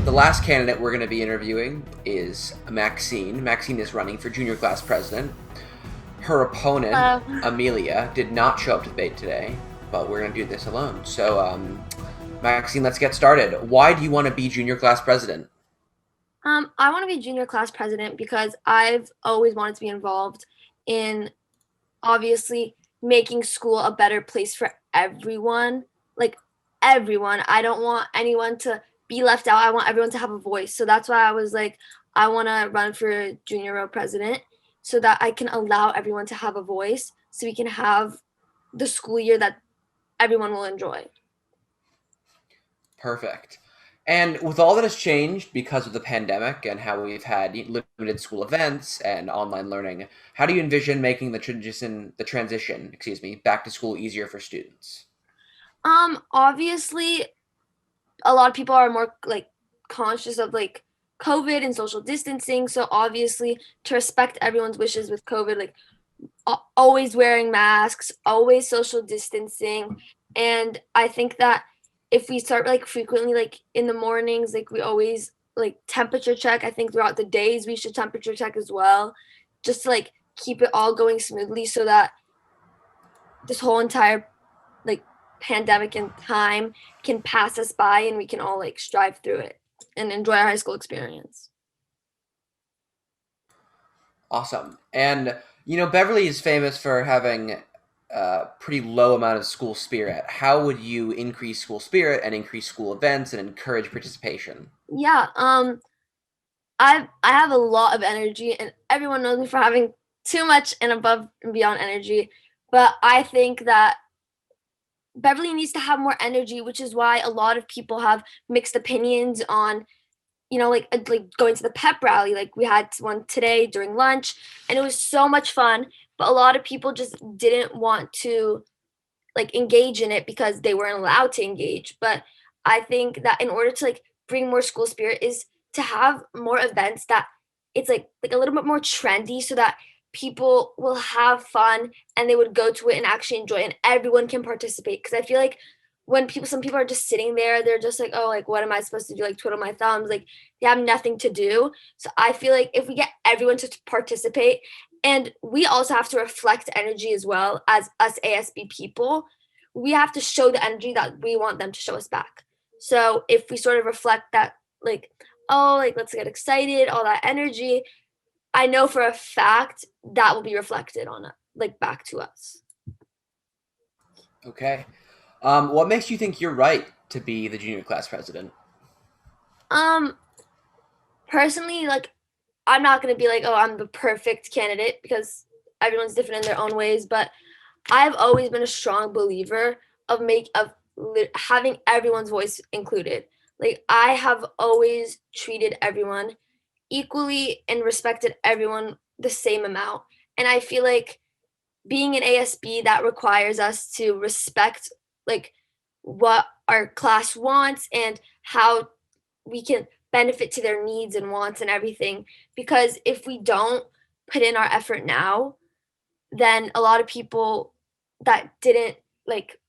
the last candidate we're going to be interviewing is Maxine. Maxine is running for junior class president. Her opponent, Amelia, did not show up to debate today, but we're going to do this alone. So, Maxine, let's get started. Why do you want to be junior class president? I want to be junior class president because I've always wanted to be involved in obviously making school a better place for everyone. Like everyone. I don't want anyone to be left out. I want everyone to have a voice. So that's why I was like, I want to run for junior row president so that I can allow everyone to have a voice so we can have the school year that everyone will enjoy. Perfect. And with all that has changed because of the pandemic and how we've had limited school events and online learning, how do you envision making the transition, back to school easier for students? Obviously a lot of people are more like conscious of like COVID and social distancing. So obviously to respect everyone's wishes with COVID, like always wearing masks, always social distancing. And I think that if we start like frequently, like in the mornings, like we always like temperature check. I think throughout the days we should temperature check as well, just to like keep it all going smoothly so that this whole entire like pandemic and time can pass us by and we can all like strive through it and enjoy our high school experience. Awesome. And, Beverly is famous for having a pretty low amount of school spirit. How would you increase school spirit and increase school events and encourage participation? Yeah, I have a lot of energy and everyone knows me for having too much and above and beyond energy. But I think that Beverly needs to have more energy, which is why a lot of people have mixed opinions on, like going to the pep rally. Like we had one today during lunch, and it was so much fun. But a lot of people just didn't want to like engage in it because they weren't allowed to engage. But I think that in order to like bring more school spirit is to have more events that it's like a little bit more trendy so that people will have fun and they would go to it and actually enjoy it and everyone can participate. Because I feel like when some people are just sitting there, they're just like, oh, like what am I supposed to do? Like twiddle my thumbs, like they have nothing to do. So I feel like if we get everyone to participate, and we also have to reflect energy as well as us ASB people, we have to show the energy that we want them to show us back. So if we sort of reflect that, like, oh, like let's get excited, all that energy, I know for a fact that will be reflected on it, like back to us. Okay. What makes you think you're right to be the junior class president? Um, Personally, like I'm not gonna be like, oh, I'm the perfect candidate because everyone's different in their own ways, but I've always been a strong believer of having everyone's voice included. Like I have always treated everyone equally and respected everyone the same amount. And I feel like being an ASB that requires us to respect like what our class wants and how we can benefit to their needs and wants and everything. Because if we don't put in our effort now, then a lot of people that didn't like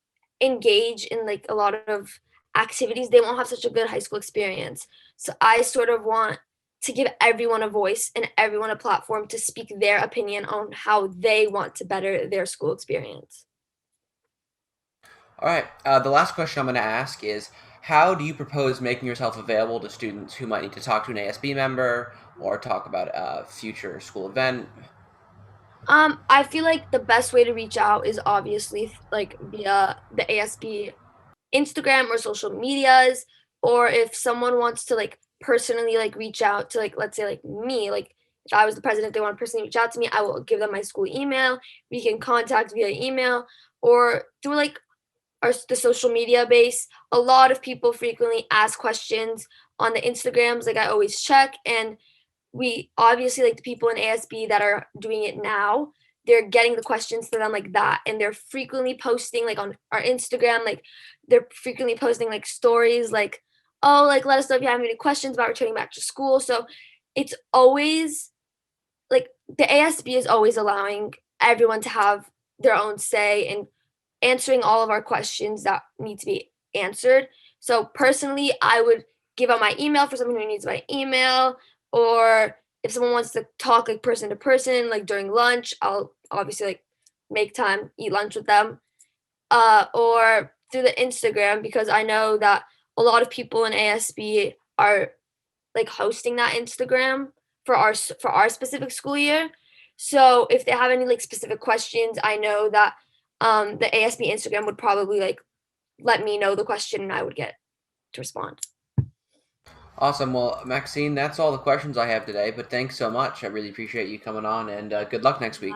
engage in like a lot of activities, they won't have such a good high school experience. So I sort of want to give everyone a voice and everyone a platform to speak their opinion on how they want to better their school experience. All right. The last question I'm going to ask is, how do you propose making yourself available to students who might need to talk to an ASB member or talk about a future school event? I feel like the best way to reach out is obviously like via the ASB Instagram or social medias, or if someone wants to like personally like reach out to like let's say like me, like if I was the president, they want to personally reach out to me, I will give them my school email. We can contact via email or through like the social media base. A lot of people frequently ask questions on the Instagrams, like I always check, and we obviously like the people in ASB that are doing it now, they're getting the questions to them like that, and they're frequently posting like on our Instagram, like they're frequently posting like stories like, oh, like let us know if you have any questions about returning back to school. So it's always like the ASB is always allowing everyone to have their own say and answering all of our questions that need to be answered. So personally, I would give out my email for someone who needs my email, or if someone wants to talk like person to person, like during lunch, I'll obviously like make time, eat lunch with them. Or through the Instagram, because I know that a lot of people in ASB are like hosting that Instagram for our specific school year. So if they have any like specific questions, I know that the ASB Instagram would probably like let me know the question and I would get to respond. Awesome. Well, Maxine, that's all the questions I have today, but thanks so much. I really appreciate you coming on, and good luck next week.